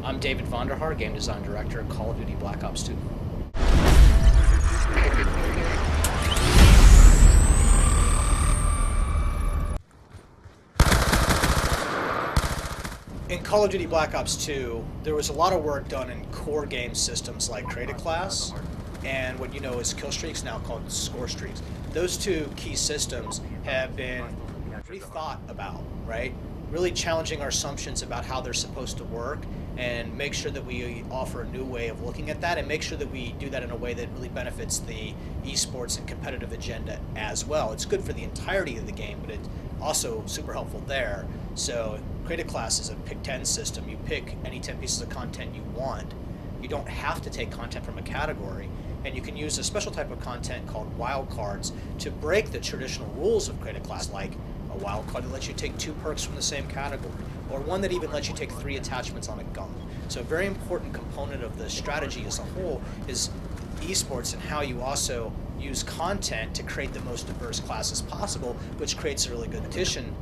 I'm David Vonderhaar, Game Design Director at Call of Duty Black Ops 2. In Call of Duty Black Ops 2, there was a lot of work done in core game systems like Create a Class and what you know as kill streaks, now called Scorestreks. Those two key systems have been rethought about, right? Really challenging our assumptions about how they're supposed to work and make sure that we offer a new way of looking at that and make sure that we do that in a way that really benefits the esports and competitive agenda as well. It's good for the entirety of the game, but it's also super helpful there. So Create a Class is a pick 10 system. You pick any 10 pieces of content you want. You don't have to take content from a category, and you can use a special type of content called wildcards to break the traditional rules of Create a Class, like a wildcard that lets you take 2 perks from the same category, or one that even lets you take 3 attachments on a gun. So a very important component of the strategy as a whole is esports and how you also use content to create the most diverse classes possible, which creates a really good competition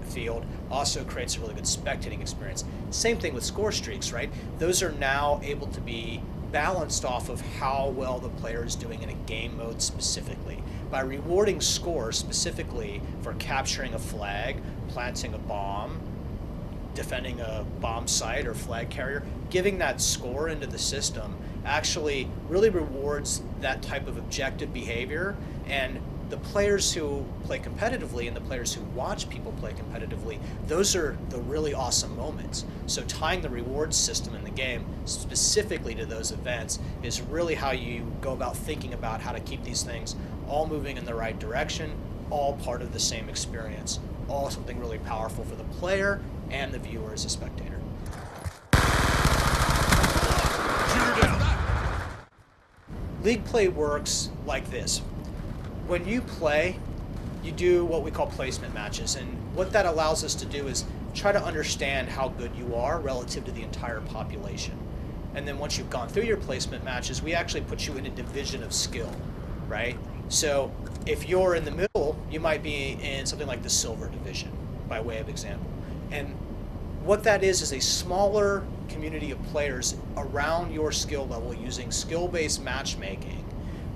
field, also creates a really good spectating experience. Same thing with score streaks, right? Those are now able to be balanced off of how well the player is doing in a game mode specifically. By rewarding scores specifically for capturing a flag, planting a bomb, defending a bomb site or flag carrier, giving that score into the system actually really rewards that type of objective behavior, and the players who play competitively and the players who watch people play competitively, those are the really awesome moments. So tying the reward system in the game specifically to those events is really how you go about thinking about how to keep these things all moving in the right direction, all part of the same experience, all something really powerful for the player and the viewer as a spectator. League play works like this. When you play, you do what we call placement matches, and what that allows us to do is try to understand how good you are relative to the entire population. And then once you've gone through your placement matches, we actually put you in a division of skill, right? So if you're in the middle, you might be in something like the silver division, by way of example. And what that is a smaller community of players around your skill level using skill-based matchmaking.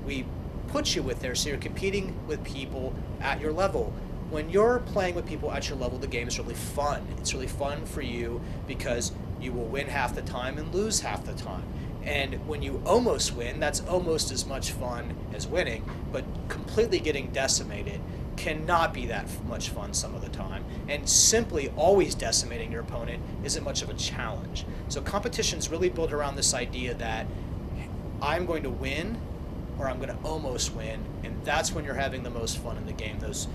We put you with there so you're competing with people at your level. When you're playing with people at your level, the game is really fun. It's really fun for you because you will win half the time and lose half the time. And when you almost win, that's almost as much fun as winning, but completely getting decimated cannot be that much fun some of the time. And simply always decimating your opponent isn't much of a challenge. So competition's really built around this idea that I'm going to win or I'm going to almost win, and that's when you're having the most fun in the game. Those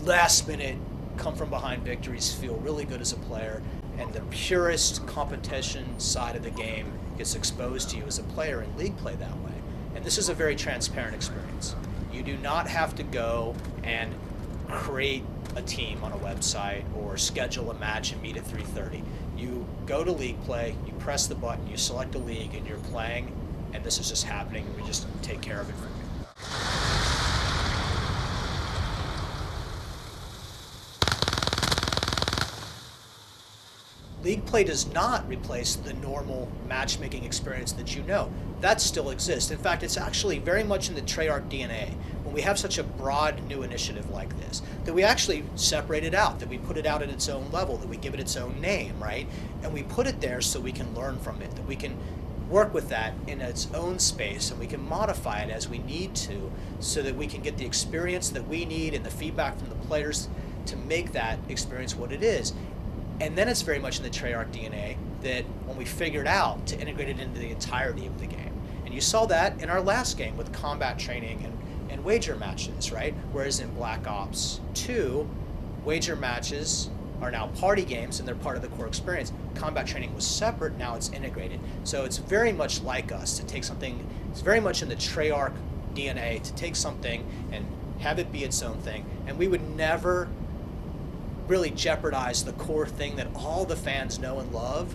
last minute come from behind victories feel really good as a player, and the purest competition side of the game gets exposed to you as a player in league play that way. And this is a very transparent experience. You do not have to go and create a team on a website or schedule a match and meet at 3:30. You go to league play, you press the button, you select a league, and you're playing, and this is just happening, and we just take care of it for you. League play does not replace the normal matchmaking experience that you know. That still exists. In fact, it's actually very much in the Treyarch DNA. When we have such a broad new initiative like this, that we actually separate it out, that we put it out at its own level, that we give it its own name, right? And we put it there so we can learn from it, that we can work with that in its own space, and we can modify it as we need to so that we can get the experience that we need and the feedback from the players to make that experience what it is. And then it's very much in the Treyarch DNA that when we figured out to integrate it into the entirety of the game. And you saw that in our last game with combat training and wager matches, right? Whereas in Black Ops 2, wager matches are now party games and they're part of the core experience. Combat training was separate, now it's integrated. So it's very much like us to take something, it's very much in the Treyarch DNA to take something and have it be its own thing. And we would never really jeopardize the core thing that all the fans know and love,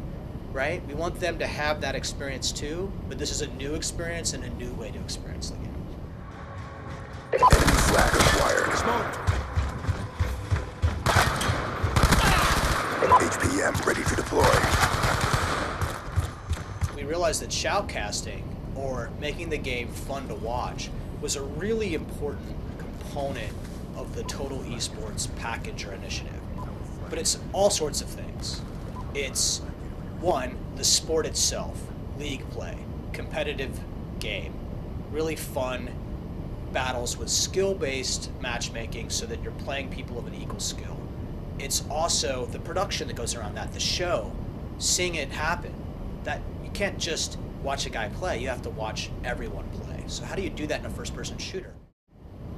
right? We want them to have that experience too, but this is a new experience and a new way to experience the game. Enemy flag acquired. Smoke. HPM ready to deploy. we realized that shoutcasting, or making the game fun to watch, was a really important component of the total esports package or initiative. But it's all sorts of things. It's, one, the sport itself, league play, competitive game, really fun battles with skill-based matchmaking so that you're playing people of an equal skill. It's also the production that goes around that, the show, seeing it happen. That you can't just watch a guy play, you have to watch everyone play. So how do you do that in a first-person shooter?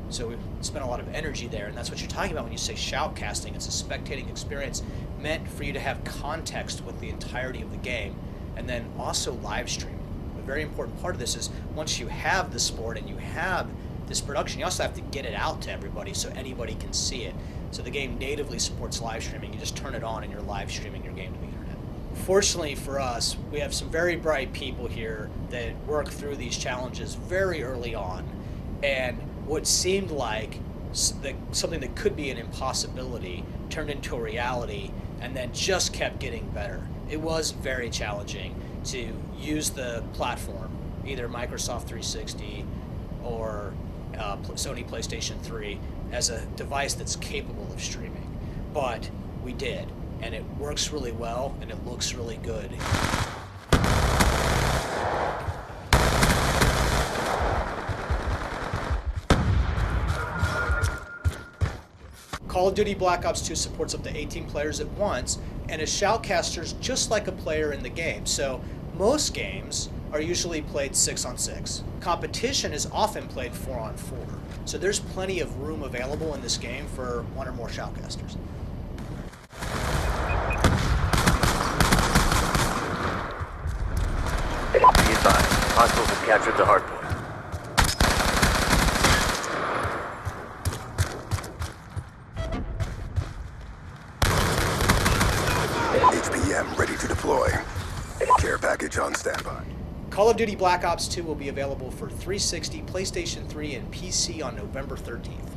So we spent a lot of energy there, and that's what you're talking about when you say shoutcasting. It's a spectating experience meant for you to have context with the entirety of the game, and then also live streaming. A very important part of this is once you have the sport and you have this production, you also have to get it out to everybody so anybody can see it. So the game natively supports live streaming. You just turn it on and you're live streaming your game to the internet. Fortunately for us, we have some very bright people here that work through these challenges very early on, and what seemed like something that could be an impossibility turned into a reality and then just kept getting better. It was very challenging to use the platform, either Microsoft 360 or Sony PlayStation 3, as a device that's capable of streaming. But we did, and it works really well, and it looks really good. Call of Duty Black Ops 2 supports up to 18 players at once, and is shoutcasters just like a player in the game. So most games are usually played 6 on 6. Competition is often played 4 on 4. So there's plenty of room available in this game for one or more shoutcasters. Be advised, hostiles have captured the hardpoint. HPM ready to deploy. Care package on standby. Call of Duty Black Ops 2 will be available for 360, PlayStation 3, and PC on November 13th.